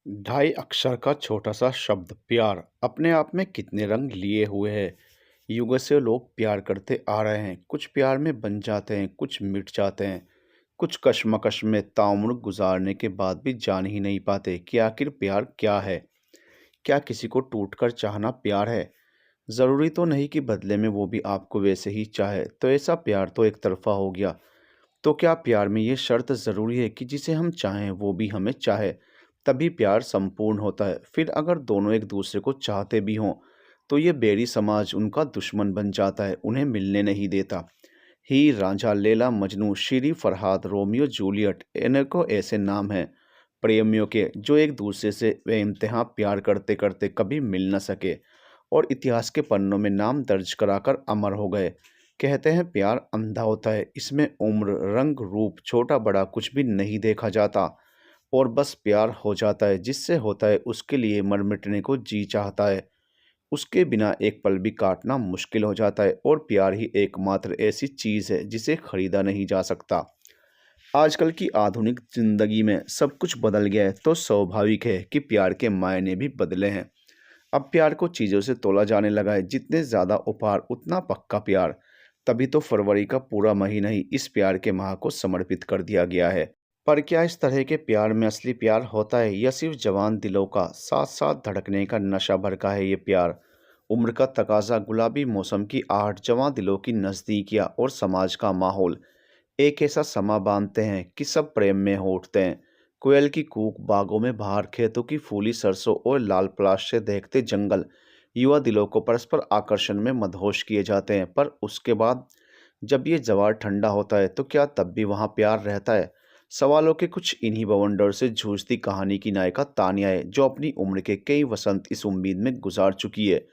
ढाई अक्षर का छोटा सा शब्द प्यार अपने आप में कितने रंग लिए हुए है। युगों से लोग प्यार करते आ रहे हैं। कुछ प्यार में बन जाते हैं, कुछ मिट जाते हैं, कुछ कश्मकश में ताउम्र गुजारने के बाद भी जान ही नहीं पाते कि आखिर प्यार क्या है। क्या किसी को टूटकर चाहना प्यार है? ज़रूरी तो नहीं कि बदले में वो भी आपको वैसे ही चाहे, तो ऐसा प्यार तो एक तरफा हो गया। तो क्या प्यार में ये शर्त ज़रूरी है कि जिसे हम चाहें वो भी हमें चाहे, तभी प्यार संपूर्ण होता है? फिर अगर दोनों एक दूसरे को चाहते भी हों, तो ये बैरी समाज उनका दुश्मन बन जाता है, उन्हें मिलने नहीं देता। हीर रांझा, लैला मजनू, शीरी फरहाद, रोमियो जूलियट, अनेकों ऐसे नाम हैं प्रेमियों के जो एक दूसरे से बेइंतहा प्यार करते करते कभी मिल न सके और इतिहास के पन्नों में नाम दर्ज कराकर अमर हो गए। कहते हैं प्यार अंधा होता है, इसमें उम्र, रंग, रूप, छोटा बड़ा कुछ भी नहीं देखा जाता और बस प्यार हो जाता है। जिससे होता है उसके लिए मर मिटने को जी चाहता है, उसके बिना एक पल भी काटना मुश्किल हो जाता है और प्यार ही एकमात्र ऐसी चीज़ है जिसे खरीदा नहीं जा सकता। आजकल की आधुनिक जिंदगी में सब कुछ बदल गया है, तो स्वाभाविक है कि प्यार के मायने भी बदले हैं। अब प्यार को चीज़ों से तोला जाने लगा है, जितने ज़्यादा उपहार उतना पक्का प्यार। तभी तो फरवरी का पूरा महीना ही इस प्यार के माह को समर्पित कर दिया गया है। पर क्या इस तरह के प्यार में असली प्यार होता है या सिर्फ जवान दिलों का साथ साथ धड़कने का नशा भर का है ये प्यार? उम्र का तकाजा, गुलाबी मौसम की आहट, जवां दिलों की नज़दीकियाँ और समाज का माहौल एक ऐसा समा बांधते हैं कि सब प्रेम में हो उठते हैं। कोयल की कूक, बागों में बहार, खेतों की फूली सरसों और लाल पलाश से दहकते जंगल युवा दिलों को परस्पर आकर्षण में मदहोश किए जाते हैं। पर उसके बाद जब ये जवार ठंडा होता है तो क्या तब भी वहाँ प्यार रहता है? सवालों के कुछ इन्हीं बवंडर से जूझती कहानी की नायिका तानिया है, जो अपनी उम्र के कई वसंत इस उम्मीद में गुजार चुकी है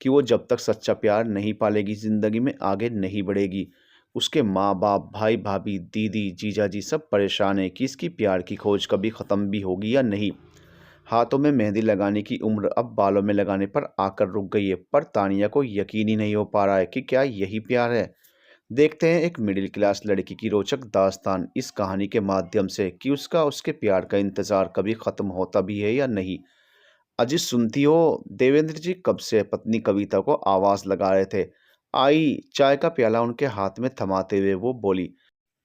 कि वो जब तक सच्चा प्यार नहीं पालेगी जिंदगी में आगे नहीं बढ़ेगी। उसके माँ बाप, भाई भाभी, दीदी, जीजाजी सब परेशान हैं कि इसकी प्यार की खोज कभी ख़त्म भी होगी या नहीं। हाथों में मेहंदी लगाने की उम्र अब बालों में लगाने पर आकर रुक गई है, पर तानिया को यकीन ही नहीं हो पा रहा है कि क्या यही प्यार है। देखते हैं एक मिडिल क्लास लड़की की रोचक दास्तान इस कहानी के माध्यम से कि उसका उसके प्यार का इंतज़ार कभी ख़त्म होता भी है या नहीं। अजी सुनती हो? देवेंद्र जी कब से पत्नी कविता को आवाज लगा रहे थे। आई चाय का प्याला उनके हाथ में थमाते हुए वो बोली,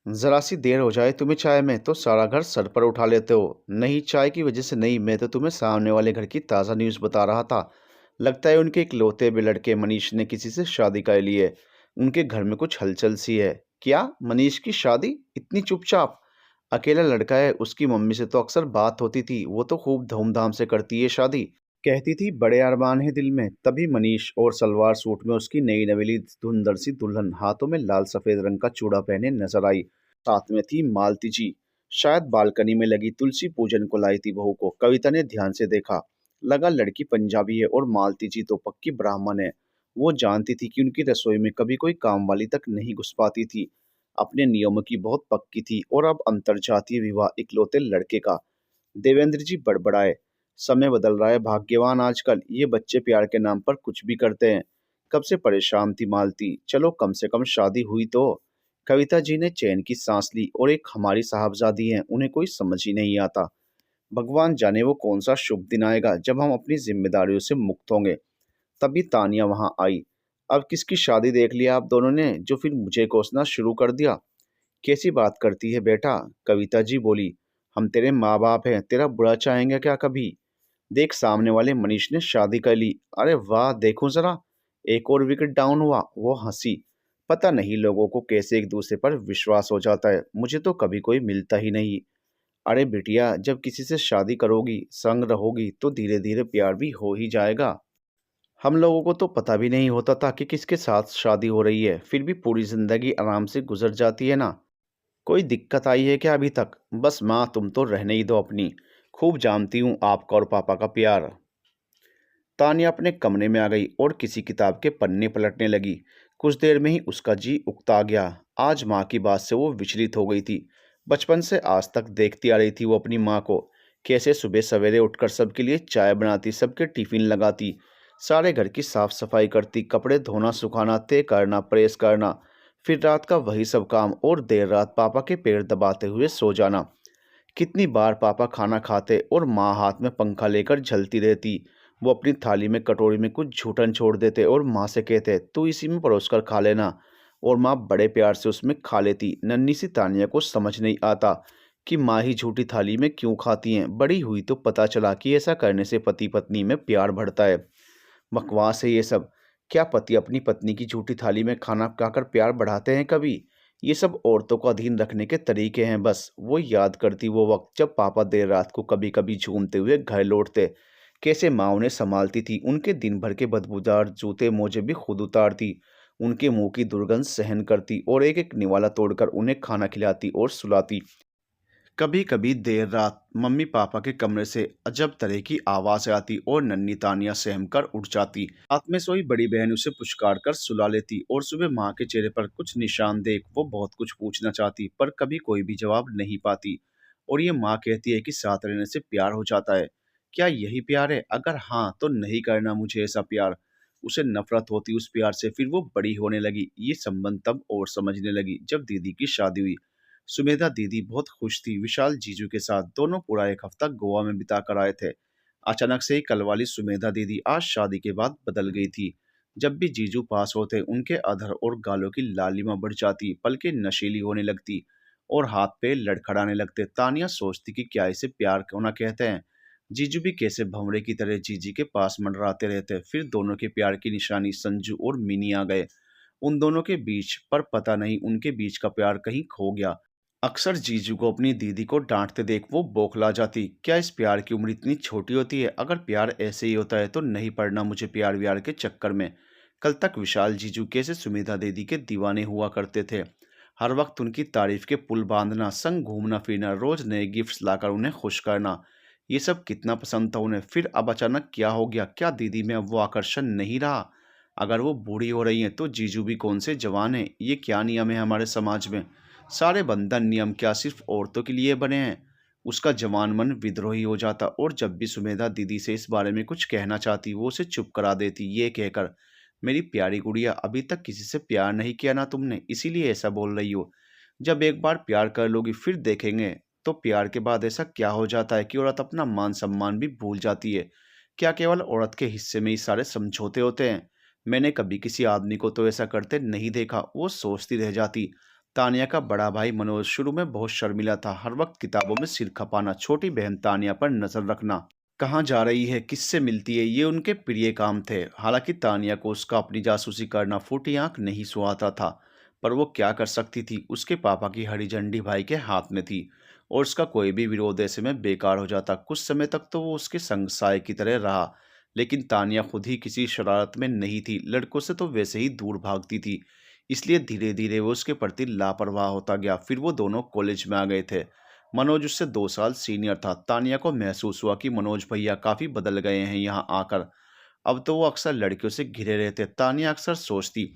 जरा सी देर हो जाए तुम्हें चाय में तो सारा घर सर पर उठा लेते हो। नहीं, चाय की वजह से नहीं, मैं तो तुम्हें सामने वाले घर की ताज़ा न्यूज़ बता रहा था। लगता है उनके इकलौते बे लड़के मनीष ने किसी से शादी कर ली है। उनके घर में कुछ हलचल सी है। क्या मनीष की शादी? इतनी चुपचाप? अकेला लड़का है, उसकी मम्मी से तो अक्सर बात होती थी, वो तो खूब धूमधाम से करती है शादी। कहती थी बड़े अरमान है दिल में। तभी मनीष और सलवार सूट में उसकी नई नवेली धुंधर सी दुल्हन हाथों में लाल सफेद रंग का चूड़ा पहने नजर आई। साथ में थी मालती जी। शायद बालकनी में लगी तुलसी पूजन को लाई थी बहू को। कविता ने ध्यान से देखा, लगा लड़की पंजाबी है और मालती जी तो पक्की ब्राह्मण है। वो जानती थी कि उनकी रसोई में कभी कोई काम वाली तक नहीं घुस पाती थी। अपने नियमों की बहुत पक्की थी और अब अंतरजातीय विवाह इकलौते लड़के का। देवेंद्र जी बड़बड़ाए, समय बदल रहा है भाग्यवान, आजकल ये बच्चे प्यार के नाम पर कुछ भी करते हैं। कब से परेशान थी मालती, चलो कम से कम शादी हुई तो। कविता जी ने चैन की सांस ली, और एक हमारी साहबजादी हैं, उन्हें कोई समझ ही नहीं आता। भगवान जाने वो कौन सा शुभ दिन आएगा जब हम अपनी जिम्मेदारियों से मुक्त होंगे। तभी तानिया वहां आई। अब किसकी शादी देख लिया आप दोनों ने, जो फिर मुझे कोसना शुरू कर दिया? कैसी बात करती है बेटा? कविता जी बोली, हम तेरे माँ बाप हैं, तेरा बुरा चाहेंगे क्या कभी? देख सामने वाले मनीष ने शादी कर ली। अरे वाह, देखो जरा, एक और विकेट डाउन हुआ। वो हंसी। पता नहीं लोगों को कैसे एक दूसरे पर विश्वास हो जाता है, मुझे तो कभी कोई मिलता ही नहीं। अरे बिटिया, जब किसी से शादी करोगी, संग रहोगी, तो धीरे धीरे प्यार भी हो ही जाएगा। हम लोगों को तो पता भी नहीं होता था कि किसके साथ शादी हो रही है, फिर भी पूरी जिंदगी आराम से गुजर जाती है ना। कोई दिक्कत आई है क्या अभी तक? बस माँ, तुम तो रहने ही दो अपनी। खूब जानती हूँ आपका और पापा का प्यार। तान्या अपने कमरे में आ गई और किसी किताब के पन्ने पलटने लगी। कुछ देर में ही उसका जी उकता गया। आज माँ की बात से वो विचलित हो गई थी। बचपन से आज तक देखती आ रही थी वो अपनी माँ को, कैसे सुबह सवेरे उठकर सबके लिए चाय बनाती, सबके टिफिन लगाती, सारे घर की साफ सफाई करती, कपड़े धोना, सुखाना, तय करना, प्रेस करना, फिर रात का वही सब काम और देर रात पापा के पैर दबाते हुए सो जाना। कितनी बार पापा खाना खाते और माँ हाथ में पंखा लेकर झलती रहती। वो अपनी थाली में कटोरी में कुछ झूठन छोड़ देते और माँ से कहते, तू इसी में परोस कर खा लेना। और माँ बड़े प्यार से उसमें खा लेती। नन्ही सी तानिया को समझ नहीं आता कि माँ ही झूठी थाली में क्यों खाती हैं। बड़ी हुई तो पता चला कि ऐसा करने से पति पत्नी में प्यार बढ़ता है। बकवास है ये सब। क्या पति अपनी पत्नी की झूठी थाली में खाना खाकर प्यार बढ़ाते हैं कभी? ये सब औरतों का अधीन रखने के तरीके हैं बस। वो याद करती वो वक्त जब पापा देर रात को कभी कभी झूमते हुए घर लौटते। कैसे माँ उन्हें संभालती थी, उनके दिन भर के बदबूदार जूते मोजे भी खुद उतारती, उनके मुंह की दुर्गंध सहन करती और एक एक निवाला तोड़कर उन्हें खाना खिलाती और सुलाती। कभी कभी देर रात मम्मी पापा के कमरे से अजब तरह की आवाज आती और नन्ही तानिया सहम कर उठ जाती। हाथ में सोई बड़ी बहन उसे पुचकार कर सुला लेती और सुबह माँ के चेहरे पर कुछ निशान देख वो बहुत कुछ पूछना चाहती पर कभी कोई भी जवाब नहीं पाती। और ये माँ कहती है कि साथ रहने से प्यार हो जाता है। क्या यही प्यार है? अगर हाँ तो नहीं करना मुझे ऐसा प्यार। उसे नफरत होती उस प्यार से। फिर वो बड़ी होने लगी। ये संबंध तब और समझने लगी जब दीदी की शादी हुई। सुमेधा दीदी बहुत खुश थी विशाल जीजू के साथ। दोनों पूरा एक हफ्ता गोवा में बिता कर आए थे। अचानक से ही कल वाली सुमेधा दीदी आज शादी के बाद बदल गई थी। जब भी जीजू पास होते उनके अधर और गालों की लालिमा बढ़ जाती, पलकें नशीली होने लगती और हाथ पे लड़खड़ाने लगते। तानिया सोचती कि क्या इसे प्यार होना कहते हैं। जीजू भी कैसे भंवरे की तरह जीजी के पास मंडराते रहते। फिर दोनों के प्यार की निशानी संजू और मिनी आ गए उन दोनों के बीच, पर पता नहीं उनके बीच का प्यार कहीं खो गया। अक्सर जीजू को अपनी दीदी को डांटते देख वो बौखला जाती। क्या इस प्यार की उम्र इतनी छोटी होती है? अगर प्यार ऐसे ही होता है तो नहीं पड़ना मुझे प्यार व्यार के चक्कर में। कल तक विशाल जीजू कैसे सुमेधा दीदी के दीवाने हुआ करते थे। हर वक्त उनकी तारीफ के पुल बांधना, संग घूमना फिरना, रोज नए गिफ्ट्स लाकर उन्हें खुश करना, ये सब कितना पसंद था उन्हें। फिर अब अचानक क्या हो गया? क्या दीदी में अब वो आकर्षण नहीं रहा? अगर वो बूढ़ी हो रही हैं तो जीजू भी कौन से जवान हैं? ये क्या नियम है हमारे समाज में? सारे बंधन नियम क्या सिर्फ औरतों के लिए बने हैं? उसका जवान मन विद्रोही हो जाता और जब भी सुमेधा दीदी से इस बारे में कुछ कहना चाहती वो उसे चुप करा देती, ये कहकर, मेरी प्यारी गुड़िया, अभी तक किसी से प्यार नहीं किया ना तुमने, इसीलिए ऐसा बोल रही हो। जब एक बार प्यार कर लोगी फिर देखेंगे। तो प्यार के बाद ऐसा क्या हो जाता है कि औरत अपना मान सम्मान भी भूल जाती है? क्या केवल औरत के हिस्से में ही सारे समझौते होते हैं? मैंने कभी किसी आदमी को तो ऐसा करते नहीं देखा। वो सोचती रह जाती। तानिया का बड़ा भाई मनोज शुरू में बहुत शर्मिला था। हर वक्त किताबों में सिर खपाना, छोटी बहन तानिया पर नजर रखना, कहाँ जा रही है, किससे मिलती है, ये उनके प्रिय काम थे। हालांकि तानिया को उसका अपनी जासूसी करना फूटी आंख नहीं सुहाता था, पर वो क्या कर सकती थी? उसके पापा की हरी झंडी भाई के हाथ में थी और उसका कोई भी विरोध ऐसे में बेकार हो जाता। कुछ समय तक तो वो उसके संग साय की तरह रहा, लेकिन तानिया खुद ही किसी शरारत में नहीं थी। लड़कों से तो वैसे ही दूर भागती थी, इसलिए धीरे धीरे वो उसके प्रति लापरवाह होता गया। फिर वो दोनों कॉलेज में आ गए थे। मनोज उससे 2 साल सीनियर था। तानिया को महसूस हुआ कि मनोज भैया काफी बदल गए हैं यहाँ आकर। अब तो वो अक्सर लड़कियों से घिरे रहते। तानिया अक्सर सोचती,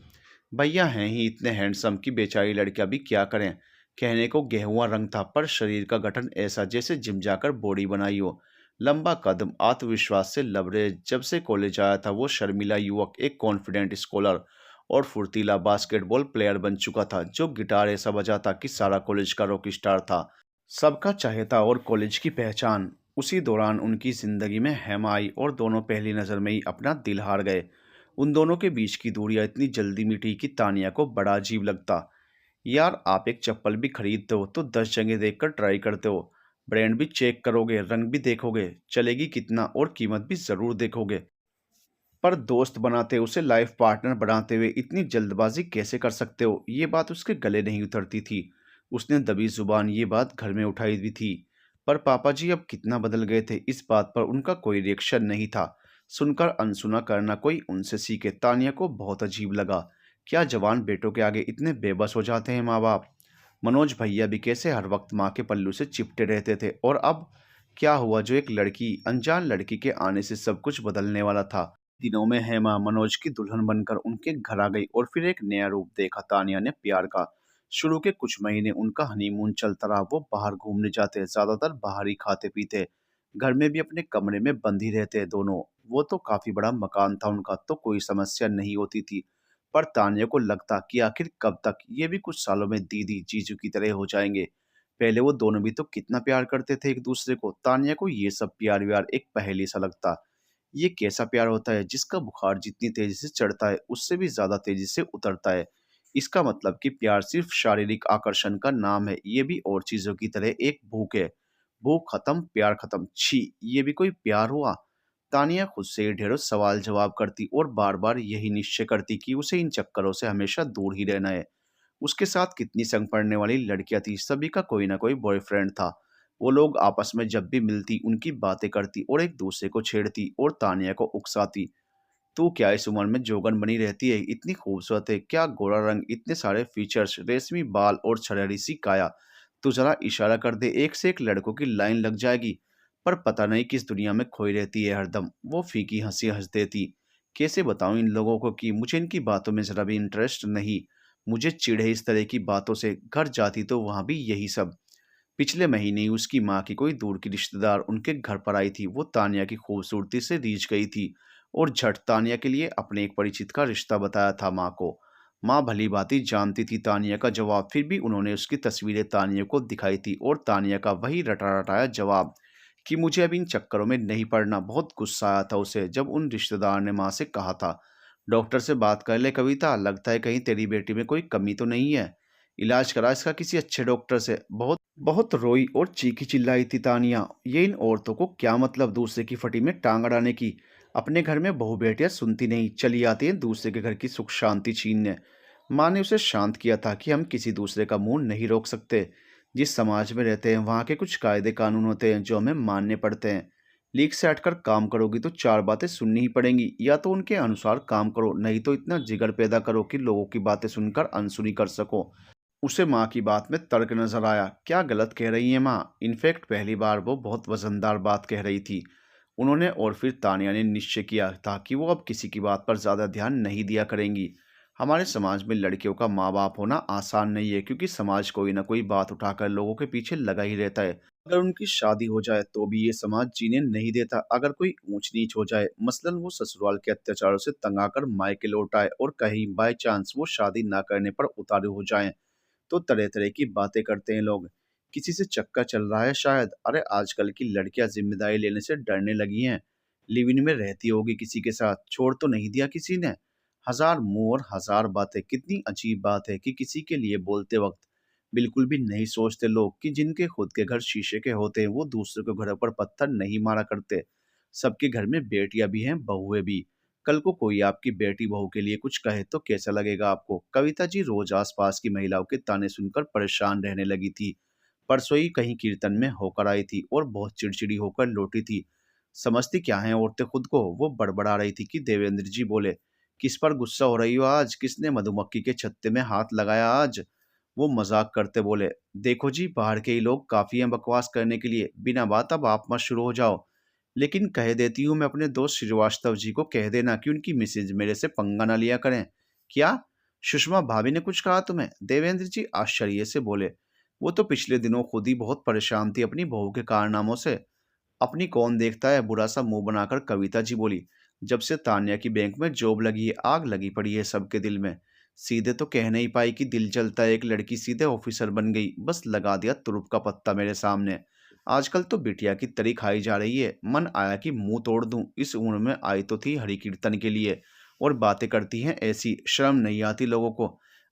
भैया हैं ही इतने हैंडसम कि बेचारी लड़कियां भी क्या करें। कहने को गेहुआ रंग था पर शरीर का गठन ऐसा जैसे जिम जाकर बॉडी बनाई हो। लंबा कदम, आत्मविश्वास से लबरेज। जब से कॉलेज आया था वो शर्मिला युवक एक कॉन्फिडेंट स्कॉलर और फुर्तीला बास्केटबॉल प्लेयर बन चुका था, जो गिटार ऐसा बजाता कि सारा कॉलेज का रॉक स्टार था, सबका चहेता और कॉलेज की पहचान। उसी दौरान उनकी जिंदगी में हेमा आई और दोनों पहली नज़र में ही अपना दिल हार गए। उन दोनों के बीच की दूरियां इतनी जल्दी मिटी कि तानिया को बड़ा अजीब लगता। यार, आप एक चप्पल भी खरीदते हो तो 10 जगह देखकर ट्राई करते हो। ब्रांड भी चेक करोगे, रंग भी देखोगे, चलेगी कितना और कीमत भी ज़रूर देखोगे। पर दोस्त बनाते, उसे लाइफ पार्टनर बनाते हुए इतनी जल्दबाजी कैसे कर सकते हो? ये बात उसके गले नहीं उतरती थी। उसने दबी जुबान ये बात घर में उठाई भी थी। पर पापा जी अब कितना बदल गए थे, इस बात पर उनका कोई रिएक्शन नहीं था। सुनकर अनसुना करना कोई उनसे सीखे। तानिया को बहुत अजीब लगा। क्या जवान बेटों के आगे इतने बेबस हो जाते हैं माँ बाप? मनोज भैया भी कैसे हर वक्त माँ के पल्लू से चिपटे रहते थे, और अब क्या हुआ जो एक लड़की, अनजान लड़की के आने से सब कुछ बदलने वाला था? दिनों में हेमा मनोज की दुल्हन बनकर उनके घर आ गई और फिर एक नया रूप देखा तानिया ने प्यार का। शुरू के कुछ महीने उनका हनीमून चलता रहा। वो बाहर घूमने जाते, ज्यादातर बाहर ही खाते पीते, घर में भी अपने कमरे में बंद ही रहते दोनों। वो तो काफी बड़ा मकान था उनका, तो कोई समस्या नहीं होती थी। पर तानिया को लगता कि आखिर कब तक? ये भी कुछ सालों में दीदी जीजू की तरह हो जाएंगे। पहले वो दोनों भी तो कितना प्यार करते थे एक दूसरे को। तानिया को ये सब प्यार व्यार एक पहेली सा लगता। ये कैसा प्यार होता है जिसका बुखार जितनी तेजी से चढ़ता है उससे भी ज्यादा तेजी से उतरता है? इसका मतलब कि प्यार सिर्फ शारीरिक आकर्षण का नाम है, ये भी और चीजों की तरह एक भूख है। भूख खत्म, प्यार खत्म, छी, ये भी कोई प्यार हुआ? तानिया खुद से ही ढेरों सवाल जवाब करती और बार बार यही निश्चय करती कि उसे इन चक्करों से हमेशा दूर ही रहना है। उसके साथ कितनी संग पड़ने वाली लड़कियां थी, सभी का कोई ना कोई बॉयफ्रेंड था। वो लोग आपस में जब भी मिलती उनकी बातें करती और एक दूसरे को छेड़ती और तानिया को उकसाती। तू क्या इस उम्र में जोगन बनी रहती है, इतनी खूबसूरत है, क्या गोरा रंग, इतने सारे फीचर्स, रेशमी बाल और छड़हरी सी काया। तू जरा इशारा कर दे, एक से एक लड़कों की लाइन लग जाएगी। पर पता नहीं किस दुनिया में खोई रहती है हरदम। वो फीकी हंसी हंस देती। कैसे बताऊं इन लोगों को कि मुझे इनकी बातों में जरा भी इंटरेस्ट नहीं। मुझे चिढ़ है इस तरह की बातों से। घर जाती तो वहां भी यही सब। पिछले महीने ही उसकी माँ की कोई दूर की रिश्तेदार उनके घर पर आई थी। वो तानिया की खूबसूरती से रीझ गई थी और झट तानिया के लिए अपने एक परिचित का रिश्ता बताया था माँ को। माँ भली भांति जानती थी तानिया का जवाब, फिर भी उन्होंने उसकी तस्वीरें तानिया को दिखाई थी और तानिया का वही रटा रटाया जवाब कि मुझे अब इन चक्करों में नहीं पड़ना। बहुत गुस्सा आया था उसे जब उन रिश्तेदार ने माँ से कहा था, डॉक्टर से बात कर ले कविता, लगता है कहीं तेरी बेटी में कोई कमी तो नहीं है। इलाज करा इसका किसी अच्छे डॉक्टर से। बहुत बहुत रोई और चीखी चिल्लाई थी तानिया। ये इन औरतों को क्या मतलब दूसरे की फटी में टांग अड़ाने की? अपने घर में बहू बेटियां सुनती नहीं, चली आती हैं दूसरे के घर की सुख शांति छीनने। माँ ने उसे शांत किया था कि हम किसी दूसरे का मुंह नहीं रोक सकते। जिस समाज में रहते हैं वहाँ के कुछ कायदे कानून होते हैं जो हमें मानने पड़ते हैं। लीक से हटकर काम करोगी तो चार बातें सुननी ही पड़ेंगी। या तो उनके अनुसार काम करो, नहीं तो इतना जिगर पैदा करो कि लोगों की बातें सुनकर अनसुनी कर सको। उसे माँ की बात में तर्क नजर आया। क्या गलत कह रही है माँ? इनफैक्ट पहली बार वो बहुत वजनदार बात कह रही थी। उन्होंने और फिर तानिया ने निश्चय किया था कि वो अब किसी की बात पर ज्यादा ध्यान नहीं दिया करेंगी। हमारे समाज में लड़कियों का माँ बाप होना आसान नहीं है, क्योंकि समाज कोई ना कोई बात उठाकर लोगों के पीछे लगा ही रहता है। अगर उनकी शादी हो जाए तो भी ये समाज जीने नहीं देता। अगर कोई ऊंच नीच हो जाए, मसलन वो ससुराल के अत्याचारों से तंग आकर मायके लौट आए और कहीं बाय चांस वो शादी ना करने पर उतारू हो जाएं, तो तरह तरह की बातें करते हैं लोग। किसी से चक्कर चल रहा है शायद। अरे आजकल की लड़कियां जिम्मेदारी लेने से डरने लगी हैं। लिव इन में रहती होगी किसी के साथ, छोड़ तो नहीं दिया किसी ने। हजार मुंह और हजार बातें। कितनी अजीब बात है कि किसी के लिए बोलते वक्त बिल्कुल भी नहीं सोचते लोग कि जिनके खुद के घर शीशे के होते हैं वो दूसरे के घरों पर पत्थर नहीं मारा करते। सबके घर में बेटियां भी हैं, बहुएं भी। कल को कोई आपकी बेटी बहू के लिए कुछ कहे तो कैसा लगेगा आपको? कविता जी रोज आसपास की महिलाओं के ताने सुनकर परेशान रहने लगी थी। परसों ही कहीं कीर्तन में होकर आई थी और बहुत चिड़चिड़ी होकर लौटी थी। समझती क्या है औरतें खुद को? वो बड़बड़ा रही थी कि देवेंद्र जी बोले, किस पर गुस्सा हो रही हो आज? किसने मधुमक्खी के छत्ते में हाथ लगाया आज? वो मजाक करते बोले, देखो जी बाहर के ही लोग काफी हैं बकवास करने के लिए, बिना बात अब आप मत शुरू हो जाओ। लेकिन कह देती हूँ, मैं अपने दोस्त श्रीवास्तव जी को कह देना कि उनकी मिसेज मेरे से पंगा ना लिया करें। क्या? सुषमा भाभी ने कुछ कहा तुम्हें? देवेंद्र जी आश्चर्य से बोले। वो तो पिछले दिनों खुद ही बहुत परेशान थी अपनी बहू के कारनामों से। अपनी कौन देखता है, बुरा सा मुंह बनाकर कविता जी बोली। जब से तान्या की बैंक में जॉब लगी है, आग लगी पड़ी है सबके दिल में। सीधे तो कह नहीं पाई कि दिल जलता है, एक लड़की सीधे ऑफिसर बन गई, बस लगा दिया तुरुप का पत्ता मेरे सामने। आजकल तो बिटिया की तरी खाई जा रही है। मन आया कि मुंह तोड़ दूं। इस उम्र में आई तो थी हरि कीर्तन के लिए और बातें करती हैं ऐसी, शर्म नहीं आती लोगों को?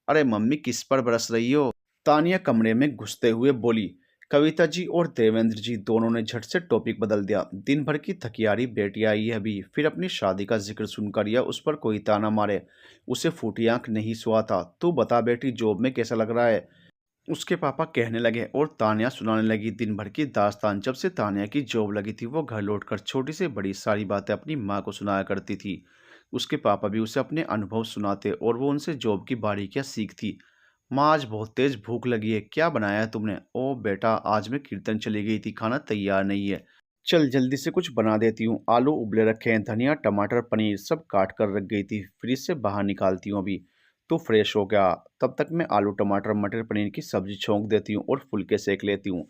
अरे मम्मी किस पर बरस रही हो? तानिया कमरे में घुसते हुए बोली। कविता जी और देवेंद्र जी दोनों ने झट से टॉपिक बदल दिया। दिन भर की थकियारी बेटी आई है अभी, फिर अपनी शादी का जिक्र सुनकर या उस पर कोई ताना मारे। उसे फूटी आंख नहीं सोआ था। तू बता बेटी, जॉब में कैसा लग रहा है? उसके पापा कहने लगे और तानिया सुनाने लगी दिन भर की दास्तान। जब से तानिया की जॉब लगी थी वो घर लौटकर छोटी से बड़ी सारी बातें अपनी माँ को सुनाया करती थी। उसके पापा भी उसे अपने अनुभव सुनाते और वो उनसे जॉब की बारीकियां सीखती। माँ आज बहुत तेज भूख लगी है, क्या बनाया है तुमने? ओ बेटा, आज मैं कीर्तन चली गई थी, खाना तैयार नहीं है। चल जल्दी से कुछ बना देती हूँ। आलू उबले रखे हैं, धनिया टमाटर पनीर सब काट कर रख गई थी, फ्रिज से बाहर निकालती हूँ अभी। तू फ्रेश हो गया, तब तक मैं आलू टमाटर मटर पनीर की सब्जी छोंक देती हूँ और फुलके सेक लेती हूँ।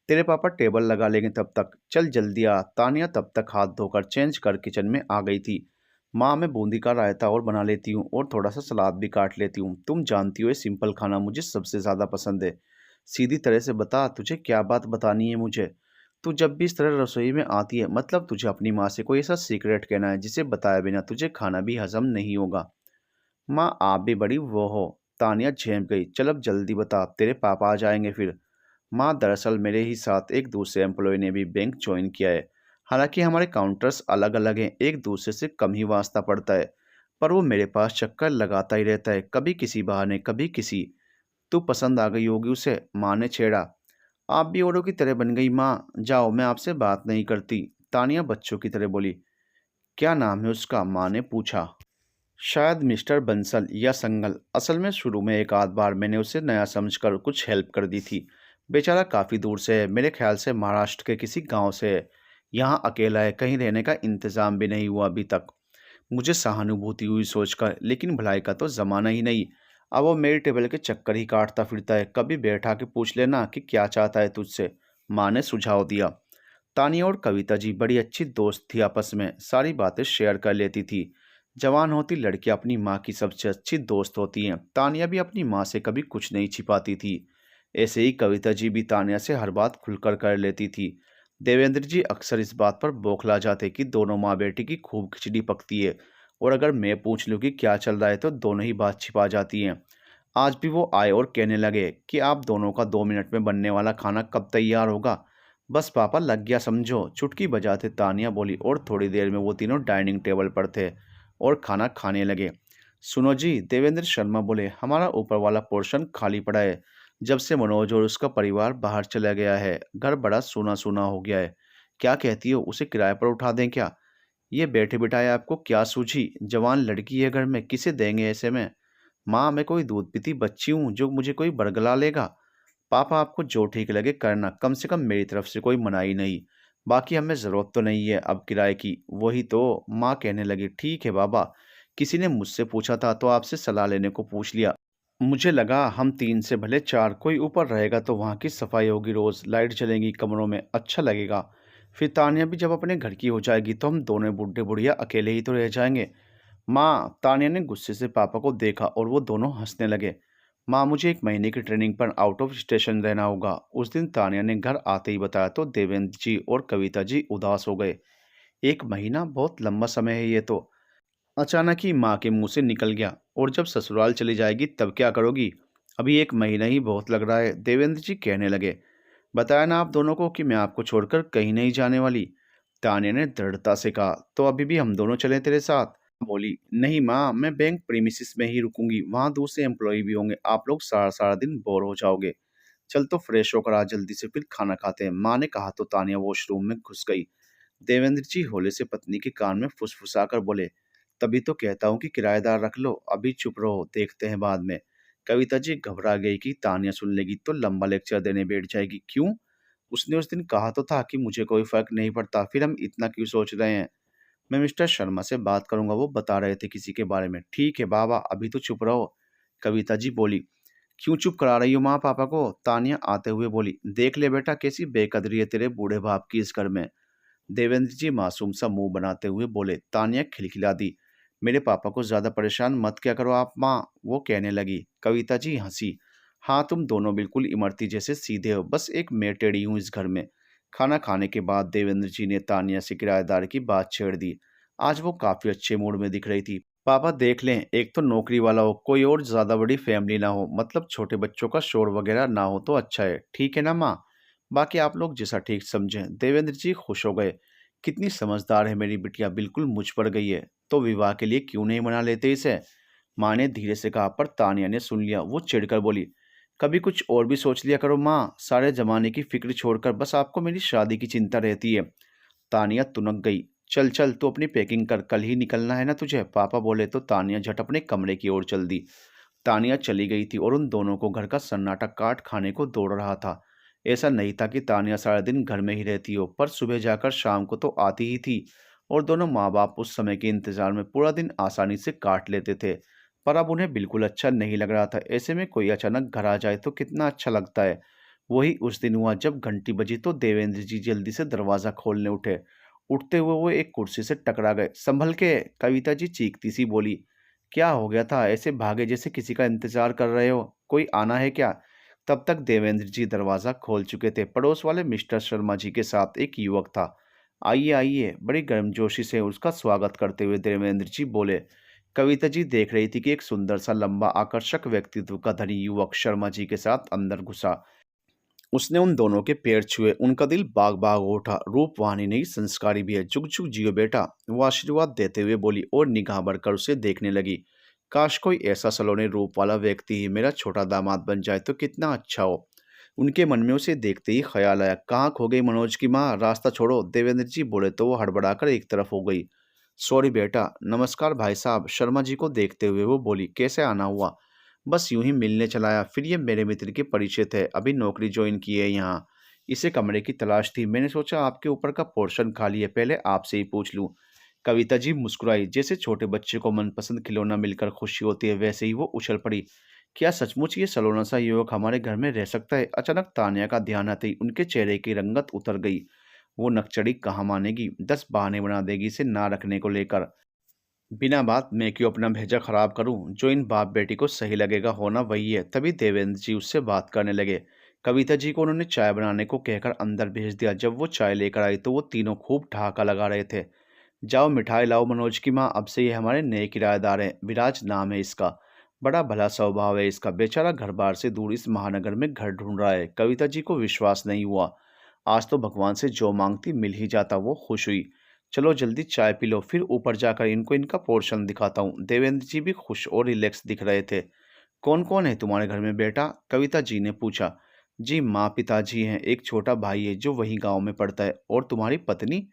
तेरे पापा टेबल लगा लेंगे तब तक। चल जल्दी आ। तानिया तब तक हाथ धोकर चेंज कर किचन में आ गई थी। माँ, मैं बूंदी का रायता और बना लेती हूँ और थोड़ा सा सलाद भी काट लेती हूँ। तुम जानती हो ये सिंपल खाना मुझे सबसे ज़्यादा पसंद है। सीधी तरह से बता, तुझे क्या बात बतानी है मुझे? तू जब भी इस तरह रसोई में आती है, मतलब तुझे अपनी माँ से कोई ऐसा सीक्रेट कहना है जिसे बताए बिना तुझे खाना भी हजम नहीं होगा। माँ, आप भी बड़ी वो हो। तानिया झेम गई। चल अब जल्दी बता, तेरे पापा आ जाएंगे फिर। माँ, दरअसल मेरे ही साथ एक दूसरे एम्प्लॉय ने भी बैंक ज्वाइन किया है। हालांकि हमारे काउंटर्स अलग अलग हैं, एक दूसरे से कम ही वास्ता पड़ता है, पर वो मेरे पास चक्कर लगाता ही रहता है, कभी किसी बहाने कभी किसी। तू पसंद आ गई होगी उसे, माँ ने छेड़ा। आप भी औरों की तरह बन गई माँ, जाओ, मैं आपसे बात नहीं करती। तानिया बच्चों की तरह बोली। क्या नाम है उसका? माँ ने पूछा। शायद मिस्टर बंसल या संगल। असल में शुरू में एक आध बार मैंने उसे नया समझकर कुछ हेल्प कर दी थी। बेचारा काफ़ी दूर से है, मेरे ख्याल से महाराष्ट्र के किसी गांव से है। यहाँ अकेला है, कहीं रहने का इंतज़ाम भी नहीं हुआ अभी तक। मुझे सहानुभूति हुई सोचकर, लेकिन भलाई का तो ज़माना ही नहीं। अब वो मेरी टेबल के चक्कर ही काटता फिरता है, कभी बैठा के पूछ लेना कि क्या चाहता है तुझसे। माँ ने सुझाव दिया। तानिया और कविता जी बड़ी अच्छी दोस्त थी, आपस में सारी बातें शेयर कर लेती थी। जवान होती लड़कियां अपनी माँ की सबसे अच्छी दोस्त होती हैं। तानिया भी अपनी माँ से कभी कुछ नहीं छिपाती थी। ऐसे ही कविता जी भी तानिया से हर बात खुलकर कर लेती थी। देवेंद्र जी अक्सर इस बात पर बौखला जाते कि दोनों माँ बेटी की खूब खिचड़ी पकती है, और अगर मैं पूछ लूँ कि क्या चल रहा है तो दोनों ही बात छिपा जाती हैं। आज भी वो आए और कहने लगे कि आप दोनों का 2 मिनट में बनने वाला खाना कब तैयार होगा? बस पापा, लग गया समझो, चुटकी बजाते तानिया बोली, और थोड़ी देर में वो तीनों डाइनिंग टेबल पर थे और खाना खाने लगे। सुनो जी, देवेंद्र शर्मा बोले, हमारा ऊपर वाला पोर्शन खाली पड़ा है। जब से मनोज और उसका परिवार बाहर चला गया है, घर बड़ा सूना सूना हो गया है। क्या कहती हो, उसे किराए पर उठा दें क्या? ये बैठे बिठाए आपको क्या सूझी? जवान लड़की है घर में, किसे देंगे ऐसे में? माँ, मैं कोई दूध पीती बच्ची हूँ जो मुझे कोई बरगला लेगा? पापा, आपको जो ठीक लगे करना, कम से कम मेरी तरफ से कोई मनाही नहीं। बाकी हमें ज़रूरत तो नहीं है अब किराए की। वही तो। माँ कहने लगी, ठीक है बाबा, किसी ने मुझसे पूछा था तो आपसे सलाह लेने को पूछ लिया। मुझे लगा हम 3 से भले 4, कोई ऊपर रहेगा तो वहाँ की सफाई होगी, रोज़ लाइट जलेगी कमरों में, अच्छा लगेगा। फिर तानिया भी जब अपने घर की हो जाएगी तो हम दोनों बूढ़े बुढ़िया अकेले ही तो रह जाएंगे। माँ, तानिया ने गुस्से से पापा को देखा और वो दोनों हंसने लगे। माँ, मुझे 1 महीने की ट्रेनिंग पर आउट ऑफ स्टेशन रहना होगा। उस दिन तानिया ने घर आते ही बताया तो देवेंद्र जी और कविता जी उदास हो गए। 1 महीना बहुत लंबा समय है ये तो। अचानक ही माँ के मुंह से निकल गया। और जब ससुराल चली जाएगी तब क्या करोगी? अभी 1 महीना ही बहुत लग रहा है, देवेंद्र जी कहने लगे। बताया ना आप दोनों को कि मैं आपको छोड़कर कहीं नहीं जाने वाली। तानिया ने दृढ़ता से कहा। तो अभी भी हम दोनों चलें तेरे साथ? बोली, नहीं माँ, मैं बैंक प्रीमिसेस में ही रुकूंगी, वहाँ दूसरे एम्प्लॉय भी होंगे, आप लोग सारा सारा दिन बोर हो जाओगे। चल तो फ्रेश होकर आ जल्दी से, फिर खाना खाते हैं, माँ ने कहा तो तानिया वॉशरूम में घुस गई। देवेंद्र जी होले से पत्नी के कान में फुसफुसा कर बोले, तभी तो कहता हूँ कि किराएदार रख लो, अभी चुप रहो, देखते हैं बाद में। कविता जी घबरा गई कि तानिया सुन लेगी तो लंबा लेक्चर देने बैठ जाएगी। क्यों? उसने उस दिन कहा तो था कि मुझे कोई फर्क नहीं पड़ता, फिर हम इतना क्यों सोच रहे हैं? मैं मिस्टर शर्मा से बात करूंगा, वो बता रहे थे किसी के बारे में। ठीक है बाबा, अभी तो चुप रहो। कविता जी बोली। क्यों चुप करा रही हो माँ पापा को? तानिया आते हुए बोली। देख ले बेटा, कैसी बेकदरी है तेरे बूढ़े बाप की इस घर में। देवेंद्र जी मासूम सा मुंह बनाते हुए बोले। तानिया खिलखिला दी। मेरे पापा को ज्यादा परेशान मत क्या करो आप माँ, वो कहने लगी। कविता जी हंसी। हाँ, तुम दोनों बिल्कुल इमरती जैसे सीधे हो, बस एक मैं टेढ़ी हूँ इस घर में। खाना खाने के बाद देवेंद्र जी ने तानिया से किराएदार की बात छेड़ दी। आज वो काफी अच्छे मूड में दिख रही थी। पापा देख लें, एक तो नौकरी वाला हो, कोई और ज्यादा बड़ी फैमिली ना हो, मतलब छोटे बच्चों का शोर वगैरह ना हो तो अच्छा है, ठीक है ना माँ? बाकी आप लोग जैसा ठीक समझें। देवेंद्र जी खुश हो गए। कितनी समझदार है मेरी बिटिया, बिल्कुल मुझ पर गई है। तो विवाह के लिए क्यों नहीं मना लेते इसे? माँ ने धीरे से कहा, पर तानिया ने सुन लिया। वो चिढ़कर बोली, कभी कुछ और भी सोच लिया करो माँ, सारे जमाने की फिक्र छोड़कर बस आपको मेरी शादी की चिंता रहती है। तानिया तुनक गई। चल चल, तू अपनी पैकिंग कर, कल ही निकलना है ना तुझे, पापा बोले तो तानिया झट अपने कमरे की ओर चल दी। तानिया चली गई थी और उन दोनों को घर का सन्नाटा काट खाने को दौड़ रहा था। ऐसा नहीं था कि तानिया सारा दिन घर में ही रहती हो, पर सुबह जाकर शाम को तो आती ही थी, और दोनों माँ बाप उस समय के इंतजार में पूरा दिन आसानी से काट लेते थे। पर अब उन्हें बिल्कुल अच्छा नहीं लग रहा था। ऐसे में कोई अचानक घर आ जाए तो कितना अच्छा लगता है। वही उस दिन हुआ। जब घंटी बजी तो देवेंद्र जी जल्दी से दरवाजा खोलने उठे। उठते हुए वो एक कुर्सी से टकरा गए। संभल के, कविता जी चीखती सी बोली। क्या हो गया था? ऐसे भागे जैसे किसी का इंतजार कर रहे हो, कोई आना है क्या? तब तक देवेंद्र जी दरवाज़ा खोल चुके थे। पड़ोस वाले मिस्टर शर्मा जी के साथ एक युवक था। आइए आइए, बड़ी गर्मजोशी से उसका स्वागत करते हुए देवेंद्र जी बोले। कविता जी देख रही थी कि एक सुंदर सा लंबा आकर्षक व्यक्तित्व का धनी युवक शर्मा जी के साथ अंदर घुसा। उसने उन दोनों के पैर छुए, उनका दिल बाग बाग हो उठा। रूपवान ही नहीं, संस्कारी भी है। जुग जुग जियो बेटा, वो आशीर्वाद देते हुए बोली और निगाह बढ़कर उसे देखने लगी। काश कोई ऐसा सलोने रूप वाला व्यक्ति ही मेरा छोटा दामाद बन जाए तो कितना अच्छा हो। उनके मन में उसे देखते ही ख्याल आया, कहाँ खो गई मनोज की माँ, रास्ता छोड़ो। देवेंद्र जी बोले तो वो हड़बड़ाकर एक तरफ हो गई। सॉरी बेटा। नमस्कार भाई साहब। शर्मा जी को देखते हुए वो बोली, कैसे आना हुआ? बस यूं ही मिलने चलाया। फिर ये मेरे मित्र के परिचय थे, अभी नौकरी ज्वाइन की है यहाँ। इसे कमरे की तलाश थी, मैंने सोचा आपके ऊपर का पोर्शन खाली है, पहले आपसे ही पूछ लूं। कविता जी मुस्कुराई। जैसे छोटे बच्चे को मनपसंद खिलौना मिलकर खुशी होती है, वैसे ही वो उछल पड़ी। क्या सचमुच ये सलोना सा युवक हमारे घर में रह सकता है? अचानक तान्या का ध्यान आते ही उनके चेहरे की रंगत उतर गई। वो नकचड़ी कहाँ मानेगी, 10 बहाने बना देगी इसे ना रखने को लेकर। बिना बात मैं क्यों अपना भेजा खराब करूं? जो इन बाप बेटी को सही लगेगा होना वही है। तभी देवेंद्र जी उससे बात करने लगे। कविता जी को उन्होंने चाय बनाने को कहकर अंदर भेज दिया। जब वो चाय लेकर आई तो वो तीनों खूब ठहाका लगा रहे थे। जाओ मिठाई लाओ मनोज की माँ, अब से ये हमारे नए किराएदार हैं। विराज नाम है इसका। बड़ा भला स्वभाव है इसका, बेचारा घर बार से दूर इस महानगर में घर ढूंढ रहा है। कविता जी को विश्वास नहीं हुआ। आज तो भगवान से जो मांगती मिल ही जाता। वो खुश हुई। चलो जल्दी चाय पी लो, फिर ऊपर जाकर इनको इनका पोर्शन दिखाता हूँ। देवेंद्र जी भी खुश और रिलैक्स दिख रहे थे। कौन कौन है तुम्हारे घर में बेटा? कविता जी ने पूछा। जी माँ पिताजी हैं, एक छोटा भाई है जो वही गांव में पढ़ता है। और तुम्हारी पत्नी?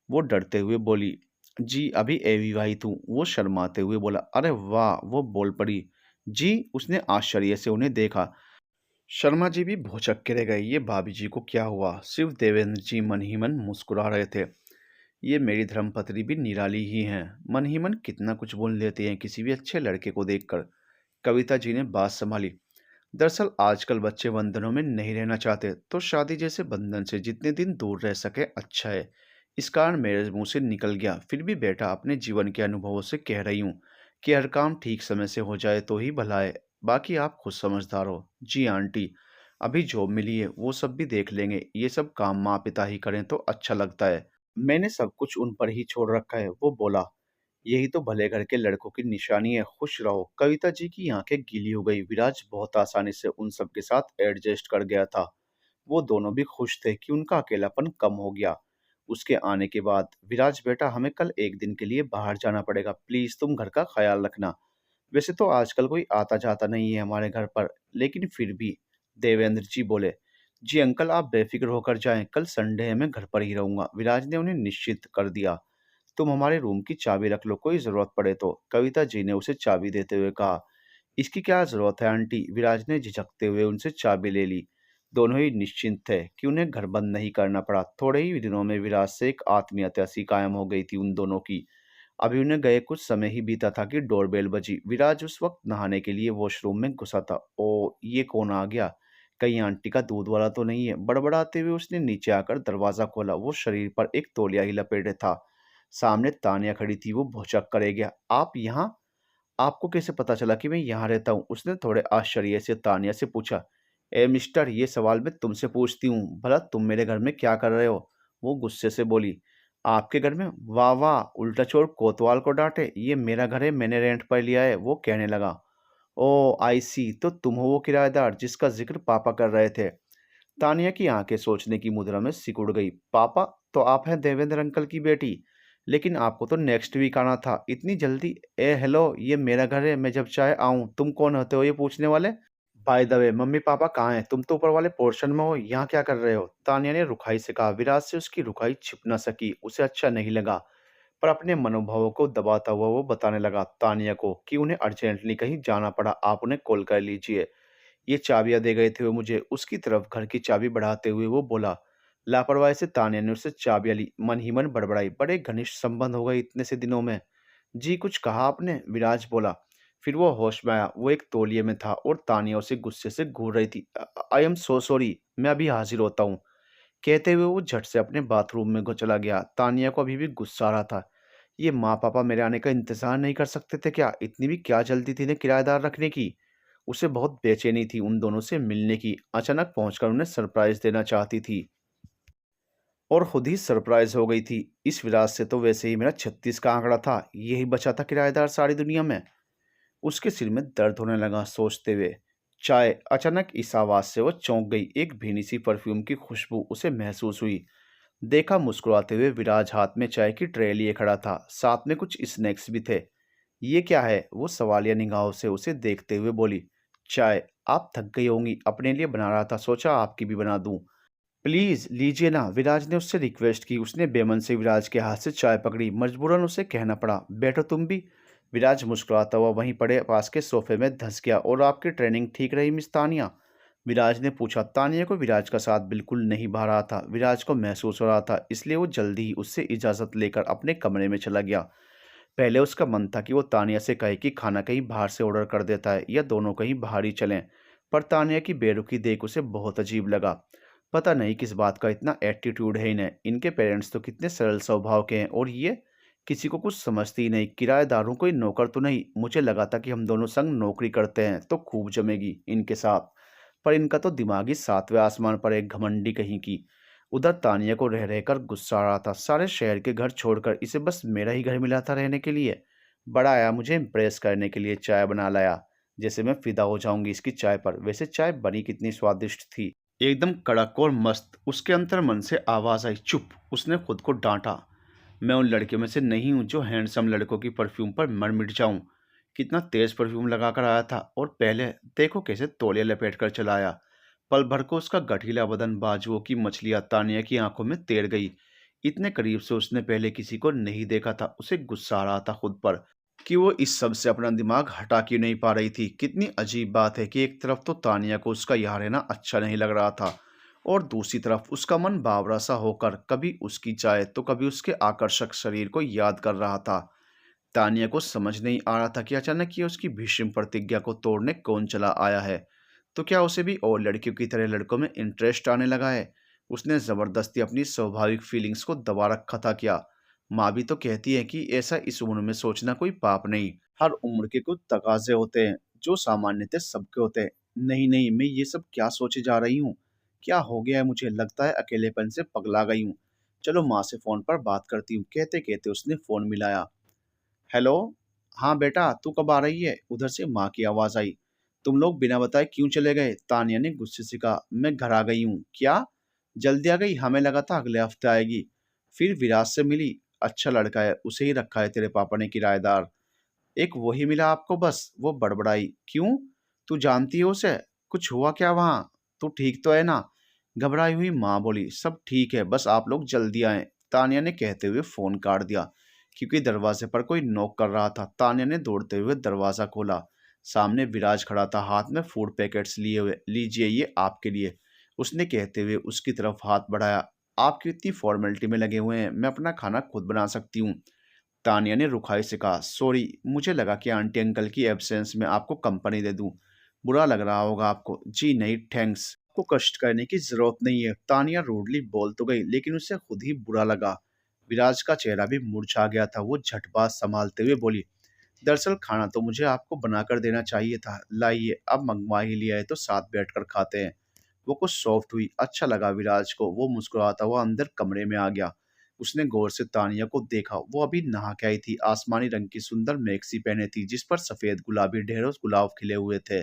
वो डरते हुए बोली। जी अभी अविवाहित हूँ। वो शर्माते हुए बोला। अरे वाह, वो बोल पड़ी। जी। उसने आश्चर्य से उन्हें देखा। शर्मा जी भी भौचक्के रह गए। ये भाभी जी को क्या हुआ? सिर्फ देवेंद्र जी मन ही मन मुस्कुरा रहे थे। ये मेरी धर्मपत्नी भी निराली ही हैं। मन ही मन कितना कुछ बोल लेती हैं किसी भी अच्छे लड़के को देखकर। कविता जी ने बात संभाली। दरअसल आजकल बच्चे बंधनों में नहीं रहना चाहते, तो शादी जैसे बंधन से जितने दिन दूर रह सके अच्छा है। इस कारण मेरे मुंह से निकल गया। फिर भी बेटा, अपने जीवन के अनुभवों से कह रही हूँ कि हर काम ठीक समय से हो जाए तो ही भला है। बाकी आप खुद समझदार हो। जी आंटी, अभी जॉब मिली है, वो सब भी देख लेंगे। ये सब काम माँ पिता ही करें तो अच्छा लगता है। मैंने सब कुछ उन पर ही छोड़ रखा है, वो बोला। यही तो भले घर के लड़कों की निशानी है, खुश रहो। कविता जी की आंखें गीली हो गई। विराज बहुत आसानी से उन सब के साथ एडजस्ट कर गया था। वो दोनों भी खुश थे कि उनका अकेलापन कम हो गया। उसके आने के बाद, विराज बेटा हमें कल एक दिन के लिए बाहर जाना पड़ेगा, प्लीज तुम घर का ख्याल रखना। वैसे तो आजकल कोई आता जाता नहीं है हमारे घर पर, लेकिन फिर भी। देवेंद्र जी बोले। जी अंकल, आप बेफिक्र होकर जाएं, कल संडे है, मैं घर पर ही रहूंगा। विराज ने उन्हें निश्चित कर दिया। तुम हमारे रूम की चाबी रख लो, कोई जरूरत पड़े तो। कविता जी ने उसे चाबी देते हुए कहा। इसकी क्या जरूरत है आंटी? विराज ने झिझकते हुए उनसे चाबी ले ली। दोनों ही निश्चिंत थे कि उन्हें घर बंद नहीं करना पड़ा। थोड़े ही दिनों में विराज से एक आत्मीयता सी कायम हो गई थी उन दोनों की। अभी उन्हें गए कुछ समय ही बीता था कि डोरबेल बजी। विराज उस वक्त नहाने के लिए वॉशरूम में घुसा था। ओ, ये कौन आ गया? कहीं आंटी का दूध वाला तो नहीं है? बड़बड़ाते हुए उसने नीचे आकर दरवाजा खोला। वो शरीर पर एक तौलिया ही लपेटे था। सामने तानिया खड़ी थी। वो भौचक्का कर गया। आप यहाँ? आपको कैसे पता चला कि मैं यहाँ रहता हूँ? उसने थोड़े आश्चर्य से तानिया से पूछा। ए मिस्टर, ये सवाल मैं तुमसे पूछती हूँ, भला तुम मेरे घर में क्या कर रहे हो? वो गुस्से से बोली। आपके घर में? वाह वाह, उल्टा चोर कोतवाल को डांटे। ये मेरा घर है, मैंने रेंट पर लिया है, वो कहने लगा। ओ आई सी, तो तुम हो वो किराएदार जिसका जिक्र पापा कर रहे थे। तानिया की आंखें सोचने की मुद्रा में सिकुड़ गई। पापा? तो आप हैं देवेंद्र अंकल की बेटी। लेकिन आपको तो नेक्स्ट वीक आना था, इतनी जल्दी? ए हेलो, ये मेरा घर है, मैं जब चाहे आऊं। तुम कौन होते हो ये पूछने वाले? By the way, mummy papa कहाँ हैं? तुम तो ऊपर वाले पोर्शन में हो, यहाँ क्या कर रहे हो? तानिया ने रुखाई से कहा। विराज से उसकी रुखाई छिप न सकी। उसे अच्छा नहीं लगा, पर अपने मनोभावों को दबाता हुआ वो बताने लगा तानिया को कि उन्हें अर्जेंटली कहीं जाना पड़ा, आप उन्हें कॉल कर लीजिए। ये चाबियां दे गए थे वो मुझे। उसकी तरफ घर की चाबी बढ़ाते हुए वो बोला। लापरवाही से तानिया ने उससे चाबियां ली। मन ही मन बड़बड़ाई, बड़े घनिष्ठ संबंध हो गए इतने से दिनों में। जी कुछ कहा आपने? विराज बोला। फिर वो होश में आया। वो एक तौलिए में था और तानिया उसे गुस्से से घूर रही थी। आई एम सो सॉरी, मैं अभी हाजिर होता हूँ। कहते हुए वो झट से अपने बाथरूम में चला गया। तानिया को अभी भी गुस्सा आ रहा था। ये माँ पापा मेरे आने का इंतजार नहीं कर सकते थे क्या? इतनी भी क्या जल्दी थी इन्हें किराएदार रखने की? उसे बहुत बेचैनी थी उन दोनों से मिलने की। अचानक पहुंचकर उन्हें सरप्राइज़ देना चाहती थी और खुद ही सरप्राइज़ हो गई थी। इस विरासत से तो वैसे ही मेरा 36 का आंकड़ा था, यही बचा था किराएदार सारी दुनिया में। उसके सिर में दर्द होने लगा सोचते हुए। चाय। अचानक इस आवाज़ से वो चौंक गई। एक भीनी सी परफ्यूम की खुशबू उसे महसूस हुई। देखा मुस्कुराते हुए विराज हाथ में चाय की ट्रे लिए खड़ा था, साथ में कुछ स्नैक्स भी थे। ये क्या है? वो सवालिया निगाहों से उसे देखते हुए बोली। चाय। आप थक गई होंगी, अपने लिए बना रहा था, सोचा आपकी भी बना दूं। प्लीज़ लीजिए ना, विराज ने उससे रिक्वेस्ट की। उसने बेमन से विराज के हाथ से चाय पकड़ी। मजबूरन उसे कहना पड़ा, बैठो तुम भी। विराज मुस्कुराता हुआ वहीं पड़े पास के सोफे में धंस गया। और आपकी ट्रेनिंग ठीक रही मिस तानिया? विराज ने पूछा। तानिया को विराज का साथ बिल्कुल नहीं भा रहा था। विराज को महसूस हो रहा था, इसलिए वो जल्दी ही उससे इजाज़त लेकर अपने कमरे में चला गया। पहले उसका मन था कि वो तानिया से कहे कि खाना कहीं बाहर से ऑर्डर कर देता है या दोनों कहीं बाहर ही चलें, पर तानिया की बेरुखी देख उसे बहुत अजीब लगा। पता नहीं किस बात का इतना एटीट्यूड है इन्हें। इनके पेरेंट्स तो कितने सरल स्वभाव के हैं और ये किसी को कुछ समझती ही नहीं। किराएदारों कोई नौकर तो नहीं। मुझे लगा था कि हम दोनों संग नौकरी करते हैं तो खूब जमेगी इनके साथ, पर इनका तो दिमाग ही सातवें आसमान पर है, घमंडी कहीं की। उधर तानिया को रह रहकर गुस्सा आ रहा था। सारे शहर के घर छोड़कर इसे बस मेरा ही घर मिला था रहने के लिए। बड़ा आया मुझे इम्प्रेस करने के लिए, चाय बना लाया, जैसे मैं फिदा हो जाऊंगी इसकी चाय पर। वैसे चाय बनी कितनी स्वादिष्ट थी, एकदम कड़क और मस्त। उसके अंतर मन से आवाज़ आई, चुप। उसने खुद को डांटा। मैं उन लड़कियों में से नहीं हूँ जो हैंडसम लड़कों की परफ्यूम पर मर मिट जाऊं। कितना तेज परफ्यूम लगाकर आया था और पहले देखो कैसे तौलिया लपेट कर चलाया। पल भर को उसका गठीला बदन बाजुओं की मछलियां तानिया की आंखों में तैर गई। इतने करीब से उसने पहले किसी को नहीं देखा था। उसे गुस्सा आ रहा था खुद पर कि वो इस सब से अपना दिमाग हटा क्यों नहीं पा रही थी। कितनी अजीब बात है कि एक तरफ तो तानिया को उसका यहाँ रहना अच्छा नहीं लग रहा था और दूसरी तरफ उसका मन बावरा सा होकर कभी उसकी चाय तो कभी उसके आकर्षक शरीर को याद कर रहा था। तानिया को समझ नहीं आ रहा था कि अचानक ये उसकी भीष्म प्रतिज्ञा को तोड़ने कौन चला आया है। तो क्या उसे भी और लड़कियों की तरह लड़कों में इंटरेस्ट आने लगा है? उसने जबरदस्ती अपनी स्वाभाविक फीलिंग्स को दबा रखा था क्या? माँ भी तो कहती है कि ऐसा इस उम्र में सोचना कोई पाप नहीं। हर उम्र के कुछ तकाजे होते हैं जो सामान्यतः सबके होते हैं। नहीं नहीं, मैं ये सब क्या सोचे जा रही हूँ? क्या हो गया है मुझे? लगता है अकेलेपन से पगला गई हूँ। चलो माँ से फोन पर बात करती हूँ। कहते कहते उसने फोन मिलाया। हेलो। हाँ बेटा, तू कब आ रही है? उधर से माँ की आवाज़ आई। तुम लोग बिना बताए क्यों चले गए? तानिया ने गुस्से से कहा। मैं घर आ गई हूँ। क्या? जल्दी आ गई? हमें लगा था अगले हफ्ते आएगी। फिर विराज से मिली? अच्छा लड़का है, उसे ही रखा है तेरे पापा ने किराएदार। एक वही मिला आपको बस? वो बड़बड़ाई। क्यों? तू जानती है उसे? कुछ हुआ क्या वहाँ? तू ठीक तो है ना? घबराई हुई माँ बोली। सब ठीक है, बस आप लोग जल्दी आएं। तानिया ने कहते हुए फोन काट दिया क्योंकि दरवाजे पर कोई नॉक कर रहा था। तानिया ने दौड़ते हुए दरवाजा खोला। सामने विराज खड़ा था, हाथ में फूड पैकेट्स लिए हुए। लीजिए, ये आपके लिए, उसने कहते हुए उसकी तरफ हाथ बढ़ाया। आप क्यों इतनी फॉर्मेलिटी में लगे हुए हैं? मैं अपना खाना खुद बना सकती हूँ। तानिया ने रुखाई से कहा। सॉरी, मुझे लगा कि आंटी अंकल की एब्सेंस में आपको कंपनी दे दूं। बुरा लग रहा होगा आपको। जी नहीं, थैंक्स, आपको कष्ट करने की जरूरत नहीं है। तानिया रूडली बोल तो गई, लेकिन उसे खुद ही बुरा लगा। विराज का चेहरा भी मुरझा गया था। वो झटबाज संभालते हुए बोली, दरअसल खाना तो मुझे आपको बनाकर देना चाहिए था। लाइए, अब मंगवा ही लिया है तो साथ बैठकर खाते हैं। वो कुछ सॉफ्ट हुई। अच्छा लगा विराज को। वो मुस्कुराता हुआ अंदर कमरे में आ गया। उसने गौर से तानिया को देखा। वो अभी नहा के आई थी। आसमानी रंग की सुंदर मैक्सी पहने थी जिस पर सफेद गुलाबी ढेरों गुलाब खिले हुए थे।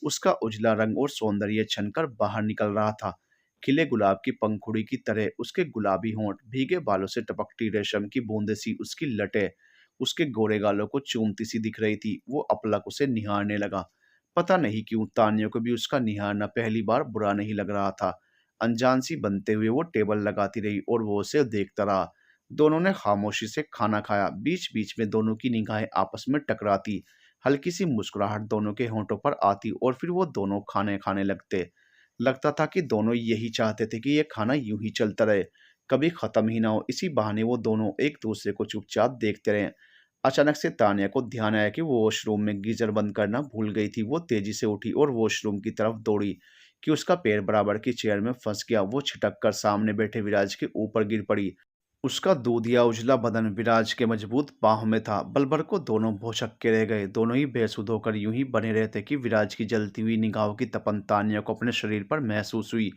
उसका उजला रंग और सौंदर्य छनकर बाहर निकल रहा था। खिले गुलाब की पंखुड़ी की तरह उसके गुलाबी होंठ, भीगे बालों से टपकती रेशम की बूंदे सी उसकी लटें उसके गोरे गालों को चूमती सी दिख रही थी। वो अपलक उसे निहारने लगा। पता नहीं क्यों तानिया को भी उसका निहारना पहली बार बुरा नहीं लग रहा था। अनजान सी बनते हुए वो टेबल लगाती रही और वो उसे देखता रहा। दोनों ने खामोशी से खाना खाया। बीच बीच में दोनों की निगाहें आपस में टकराती। हल्की सी मुस्कुराहट दोनों के होंठों पर आती और फिर वो दोनों खाने खाने लगते। लगता था कि दोनों यही चाहते थे कि ये खाना यूं ही चलता रहे, कभी खत्म ही ना हो। इसी बहाने वो दोनों एक दूसरे को चुपचाप देखते रहे। अचानक से तानिया को ध्यान आया कि वो वॉशरूम में गीजर बंद करना भूल गई थी। वो तेजी से उठी और वॉशरूम की तरफ दौड़ी कि उसका पैर बराबर की चेयर में फंस गया। वो छिटक कर सामने बैठे विराज के ऊपर गिर पड़ी। उसका दूधिया उजला बदन विराज के मजबूत बाहों में था। पल भर को दोनों भौचक्के के रह गए। दोनों ही बेसुध होकर यूं ही बने रहते कि विराज की जलती हुई निगाहों की तपन तान्या को अपने शरीर पर महसूस हुई।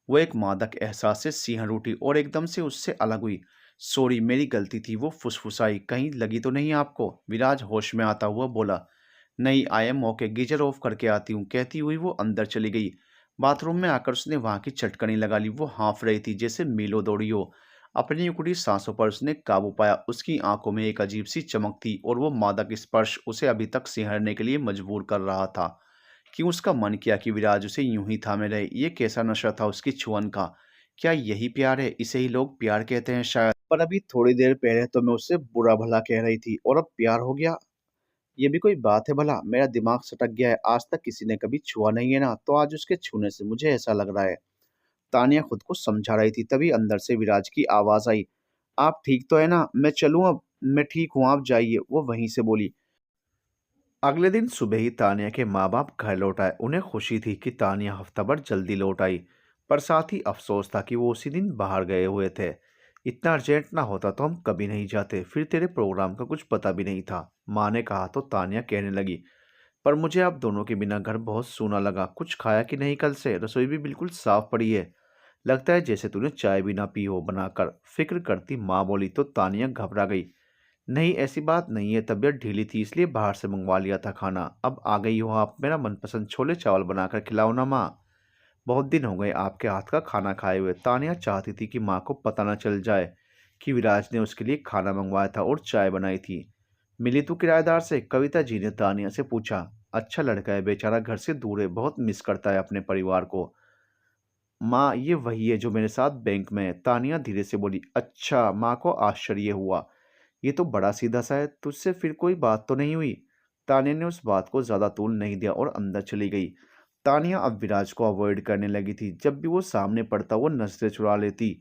वो एक मादक एहसास से सिंहड़ उठी और एकदम से उससे अलग हुई। सॉरी, मेरी गलती थी, वो फुसफुसाई। कहीं लगी तो नहीं आपको? विराज होश में आता हुआ बोला। नहीं, I am okay, geyser of करके आती हूँ, कहती हुई वो अंदर चली गई। बाथरूम में आकर उसने वहां की चटकनी लगा ली। वो हाँफ रही थी जैसे मीलों दौड़ी हो। अपनी उकड़ी सांसों पर उसने काबू पाया। उसकी आंखों में एक अजीब सी चमक थी और वो मादक स्पर्श उसे अभी तक सिंहरने के लिए मजबूर कर रहा था। क्यों उसका मन किया कि विराज उसे यूं ही थामे रहे। ये कैसा नशा था उसकी छुअन का? क्या यही प्यार है? इसे ही लोग प्यार कहते हैं शायद। पर अभी थोड़ी देर पहले तो मैं उससे बुरा भला कह रही थी और अब प्यार हो गया? ये भी कोई बात है भला? मेरा दिमाग सटक गया है। आज तक किसी ने कभी छुआ नहीं है ना, तो आज उसके छूने से मुझे ऐसा लग रहा है। तानिया खुद को समझा रही थी, तभी अंदर से विराज की आवाज आई। आप ठीक तो है ना? मैं चलूं अब? मैं ठीक हूं, आप जाइए, वो वहीं से बोली। अगले दिन सुबह ही तानिया के माँ बाप घर लौट आए। उन्हें खुशी थी कि तानिया हफ्ता भर जल्दी लौट आई, पर साथ ही अफसोस था कि वो उसी दिन बाहर गए हुए थे। इतना अर्जेंट ना होता तो हम कभी नहीं जाते, फिर तेरे प्रोग्राम का कुछ पता भी नहीं था, माँ ने कहा तो तानिया कहने लगी। पर मुझे आप दोनों के बिना घर बहुत सूना लगा। कुछ खाया कि नहीं? कल से रसोई भी बिल्कुल साफ पड़ी है, लगता है जैसे तूने चाय भी ना पी हो बनाकर, फिक्र करती माँ बोली तो तानिया घबरा गई। नहीं, ऐसी बात नहीं है, तबीयत ढीली थी इसलिए बाहर से मंगवा लिया था खाना। अब आ गई हो आप, मेरा मनपसंद छोले चावल बनाकर खिलाओ ना माँ। बहुत दिन हो गए आपके हाथ का खाना खाए हुए। तानिया चाहती थी कि माँ को पता न चल जाए कि विराज ने उसके लिए खाना मंगवाया था और चाय बनाई थी। मिली तू किराएदार से? कविता जी ने तानिया से पूछा। अच्छा लड़का है बेचारा, घर से दूर है, बहुत मिस करता है अपने परिवार को। माँ, ये वही है जो मेरे साथ बैंक में है, तानिया धीरे से बोली। अच्छा, माँ को आश्चर्य हुआ। ये तो बड़ा सीधा सा है, तुझसे फिर कोई बात तो नहीं हुई? तानिया ने उस बात को ज्यादा तूल नहीं दिया और अंदर चली गई। तानिया अब विराज को अवॉइड करने लगी थी। जब भी वो सामने पड़ता वो नजरें चुरा लेती।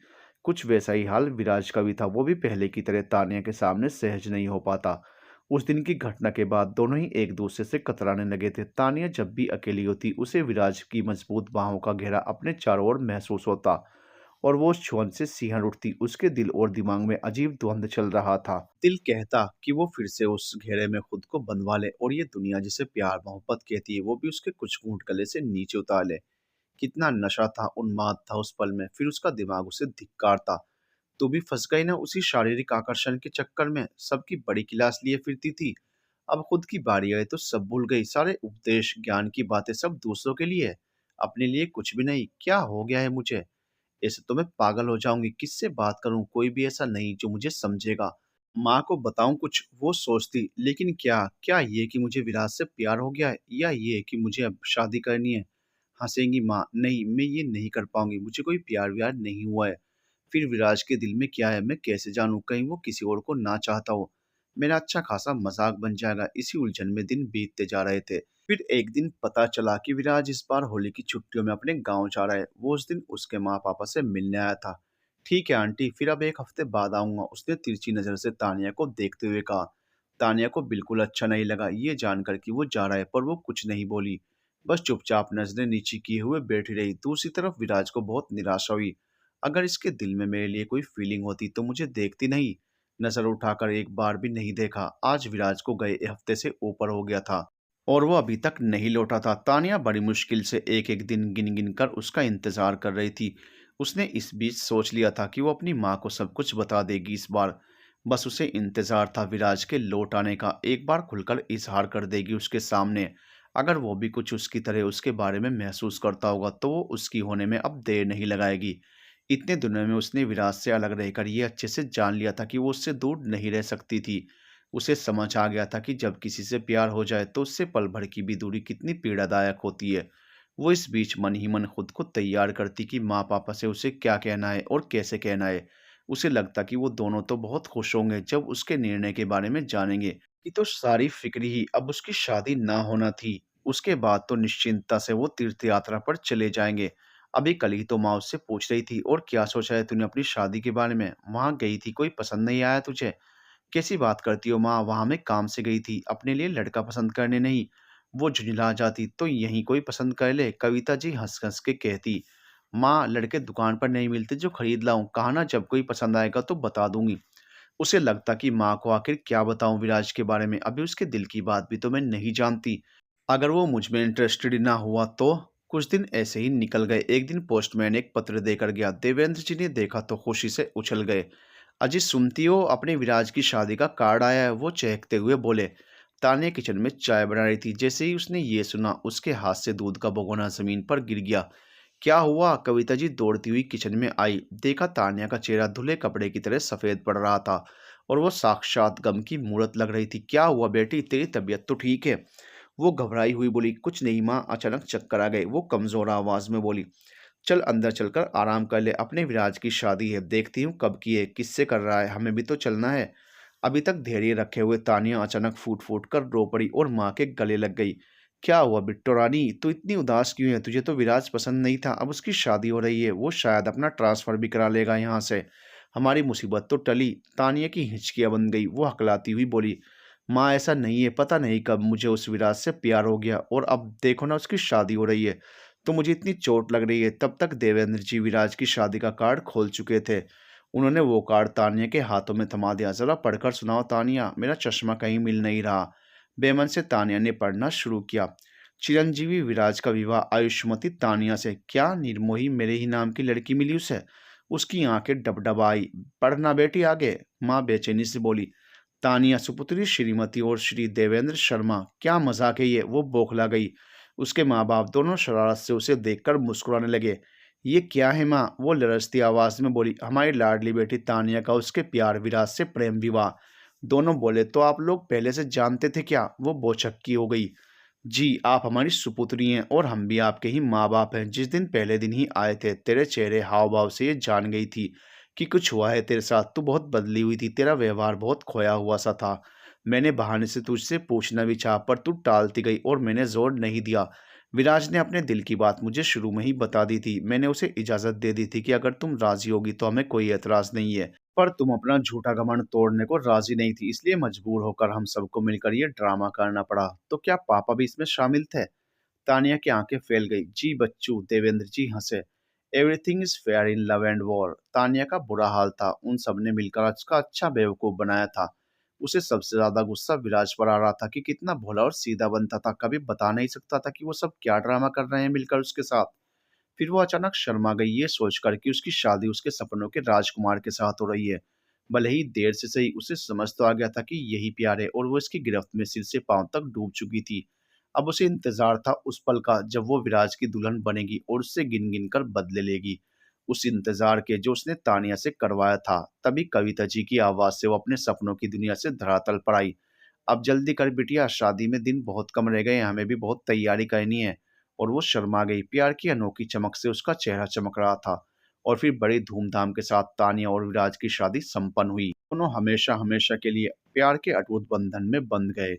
कुछ वैसा ही हाल विराज का भी था। वो भी पहले की तरह तानिया के सामने सहज नहीं हो पाता। उस दिन की घटना के बाद दोनों ही एक दूसरे से कतराने लगे थे। तानिया जब भी अकेली होती उसे विराज की मजबूत बाहों का घेरा अपने चारों ओर महसूस होता और वो उस छुअन से सिहर उठती। उसके दिल और दिमाग में अजीब द्वंद चल रहा था। दिल कहता कि वो फिर से उस घेरे में खुद को बंधवा ले और ये दुनिया जिसे प्यार मोहब्बत कहती है वो भी उसके कुछ घूंट गले से नीचे उतार ले। कितना नशा था, उन्माद था उस पल में। फिर उसका दिमाग उसे धिक्कारता। तू भी फंस गई ना उसी शारीरिक आकर्षण के चक्कर में? सबकी बड़ी क्लास लिए फिरती थी, अब खुद की बारी आई तो सब भूल गई। सारे उपदेश ज्ञान की बातें सब दूसरों के लिए, अपने लिए कुछ भी नहीं। क्या हो गया है मुझे? ऐसे तो मैं पागल हो जाऊंगी। किससे बात करूं? कोई भी ऐसा नहीं जो मुझे समझेगा। माँ को बताऊं कुछ? वो सोचती, लेकिन क्या? क्या ये कि मुझे विराट से प्यार हो गया है, या ये कि मुझे अब शादी करनी है? हंसेंगी माँ। नहीं, मैं ये नहीं कर पाऊंगी, मुझे कोई प्यार व्यार नहीं हुआ है। फिर विराज के दिल में क्या है मैं कैसे जानूं? कहीं वो किसी और को ना चाहता हो? मेरा अच्छा खासा मजाक बन जाएगा। इसी उलझन में दिन बीतते जा रहे थे। फिर एक दिन पता चला कि विराज इस बार होली की छुट्टियों में अपने गांव जा रहा है। वो उस दिन उसके माँ पापा से मिलने आया था। ठीक है आंटी, फिर अब एक हफ्ते बाद आऊंगा, उसने तिरछी नजर से तानिया को देखते हुए कहा। तानिया को बिल्कुल अच्छा नहीं लगा ये जानकर कि वो जा रहा है, पर वो कुछ नहीं बोली। बस चुपचाप नजरें नीची किए हुए बैठी रही। दूसरी तरफ विराज को बहुत निराशा हुई। अगर इसके दिल में मेरे लिए कोई फीलिंग होती तो मुझे देखती नहीं, नजर उठाकर एक बार भी नहीं देखा। आज विराज को गए हफ्ते से ऊपर हो गया था और वो अभी तक नहीं लौटा था। तानिया बड़ी मुश्किल से एक एक दिन गिन गिन कर उसका इंतजार कर रही थी। उसने इस बीच सोच लिया था कि वो अपनी माँ को सब कुछ बता देगी इस बार। बस उसे इंतजार था विराज के लौट आने का। एक बार खुलकर इजहार कर देगी उसके सामने। अगर वो भी कुछ उसकी तरह उसके बारे में महसूस करता होगा तो वो उसकी होने में अब देर नहीं लगाएगी। इतने दिनों में उसने विराज से अलग रहकर ये अच्छे से जान लिया था कि वो उससे दूर नहीं रह सकती थी। उसे समझ आ गया था कि जब किसी से प्यार हो जाए तो उससे पल भर की भी दूरी कितनी पीड़ादायक होती है। वो इस बीच मन ही मन खुद को तैयार करती कि माँ पापा से उसे क्या कहना है और कैसे कहना है। उसे लगता कि वो दोनों तो बहुत खुश होंगे जब उसके निर्णय के बारे में जानेंगे। कि तो सारी फिक्र ही अब उसकी शादी ना होना थी। उसके बाद तो निश्चिंतता से वो तीर्थ यात्रा पर चले जाएंगे। अभी कल ही तो माँ उससे पूछ रही थी, और क्या सोचा है तूने अपनी शादी के बारे में? वहां गई थी, कोई पसंद नहीं आया तुझे? कैसी बात करती हो माँ? वहां मैं काम से गई थी, अपने लिए लड़का पसंद करने नहीं। वो झुंझला जाती। तो यहीं कोई पसंद कर ले, कविता जी हंस हंस के कहती। माँ, लड़के दुकान पर नहीं मिलते जो खरीद लाऊं? कहा ना जब कोई पसंद आएगा तो बता दूंगी। उसे लगता कि माँ को आखिर क्या बताऊं विराज के बारे में, अभी उसके दिल की बात भी तो मैं नहीं जानती। अगर वो मुझ में इंटरेस्टेड ही ना हुआ तो। कुछ दिन ऐसे ही निकल गए। एक दिन पोस्टमैन एक पत्र देकर गया। देवेंद्र जी ने देखा तो खुशी से उछल गए। अजी सुनती हो, अपने विराज की शादी का कार्ड आया है, वो चहकते हुए बोले। तान्या किचन में चाय बना रही थी। जैसे ही उसने ये सुना उसके हाथ से दूध का भगोना जमीन पर गिर गया। क्या हुआ? कविता जी दौड़ती हुई किचन में आई। देखा तान्या का चेहरा धुले कपड़े की तरह सफेद पड़ रहा था और वो साक्षात गम की मूरत लग रही थी। क्या हुआ बेटी, तेरी तबीयत तो ठीक है? वो घबराई हुई बोली। कुछ नहीं माँ, अचानक चक्कर आ गए, वो कमजोर आवाज में बोली। चल अंदर चलकर आराम कर ले, अपने विराज की शादी है, देखती हूँ कब की है, किससे कर रहा है, हमें भी तो चलना है। अभी तक धैर्य रखे हुए तानिया अचानक फूट फूट कर रो पड़ी और माँ के गले लग गई। क्या हुआ बिट्टो रानी, तू इतनी उदास क्यों है? तुझे तो विराज पसंद नहीं था, अब उसकी शादी हो रही है, वो शायद अपना ट्रांसफर भी करा लेगा यहाँ से। हमारी मुसीबत तो टली। तानिया की हिचकियां बन गई। वो हकलाती हुई बोली। माँ, ऐसा नहीं है, पता नहीं कब मुझे उस विराज से प्यार हो गया और अब देखो ना उसकी शादी हो रही है तो मुझे इतनी चोट लग रही है। तब तक देवेंद्र जी विराज की शादी का कार्ड खोल चुके थे। उन्होंने वो कार्ड तानिया के हाथों में थमा दिया। जरा पढ़कर सुनाओ तानिया, मेरा चश्मा कहीं मिल नहीं रहा। बेमन से तानिया ने पढ़ना शुरू किया। चिरंजीवी विराज का विवाह आयुष्मती तानिया से। क्या निर्मोही मेरे ही नाम की लड़की मिली उसे? उसकी आंखें डबडबाई। पढ़ना बेटी आगे, माँ बेचैनी से बोली। तानिया सुपुत्री श्रीमती और श्री देवेंद्र शर्मा। क्या मजाक है ये? वो बौखला गई। उसके माँ बाप दोनों शरारत से उसे देखकर मुस्कुराने लगे। ये क्या है माँ? वो लरजती आवाज में बोली। हमारी लाडली बेटी तानिया का उसके प्यार विराज से प्रेम विवाह। दोनों बोले। तो आप लोग पहले से जानते थे क्या? वो बोछक्की हो गई। जी, आप हमारी सुपुत्री हैं और हम भी आपके ही माँ बाप हैं। जिस दिन पहले दिन ही आए थे तेरे चेहरे हाव भाव से ये जान गई थी कि कुछ हुआ है तेरे साथ। तू बहुत बदली हुई थी, तेरा व्यवहार बहुत खोया हुआ सा था। मैंने बहाने से तुझसे पूछना भी चाहा पर तू टालती गई और मैंने जोर नहीं दिया। विराज ने अपने दिल की बात मुझे शुरू में ही बता दी थी। मैंने उसे इजाजत दे दी थी कि अगर तुम राजी होगी तो हमें कोई एतराज नहीं है। पर तुम अपना झूठा घमंड तोड़ने को राजी नहीं थी, इसलिए मजबूर होकर हम सबको मिलकर ये ड्रामा करना पड़ा। तो क्या पापा भी इसमें शामिल थे? तानिया की आंखें फैल गई। जी बच्चू, देवेंद्र जी हंसे। Everything is fair in love and war. Tania का बुरा हाल था। उन सब ने मिलकर उसका अच्छा बेवकूफ बनाया था। उसे सबसे ज्यादा गुस्सा विराज पर आ रहा था कि कितना भोला और सीधा बनता था, कभी बता नहीं सकता था कि वो सब क्या ड्रामा कर रहे हैं मिलकर उसके साथ। फिर वो अचानक शर्मा गई, ये सोचकर कि उसकी शादी उसके सपनों के राजकुमार के साथ हो रही है। भले ही देर से सही, उसे समझ तो आ गया था कि यही प्यार है और वो इसकी गिरफ्त में सिर से पांव तक डूब चुकी थी। अब उसे इंतजार था उस पल का जब वो विराज की दुल्हन बनेगी और उससे गिन गिन कर बदले लेगी। उस इंतजार के जो उसने तानिया से करवाया था। तभी कविता जी की आवाज से वो अपने सपनों की दुनिया से धरातल पर आई। अब जल्दी कर बिटिया, शादी में दिन बहुत कम रह गए हैं, हमें भी बहुत तैयारी करनी है। और वो शर्मा गई। प्यार की अनोखी चमक से उसका चेहरा चमक रहा था। और फिर बड़ी धूमधाम के साथ तानिया और विराज की शादी संपन्न हुई। दोनों हमेशा हमेशा के लिए प्यार के अटूट बंधन में बंध गए।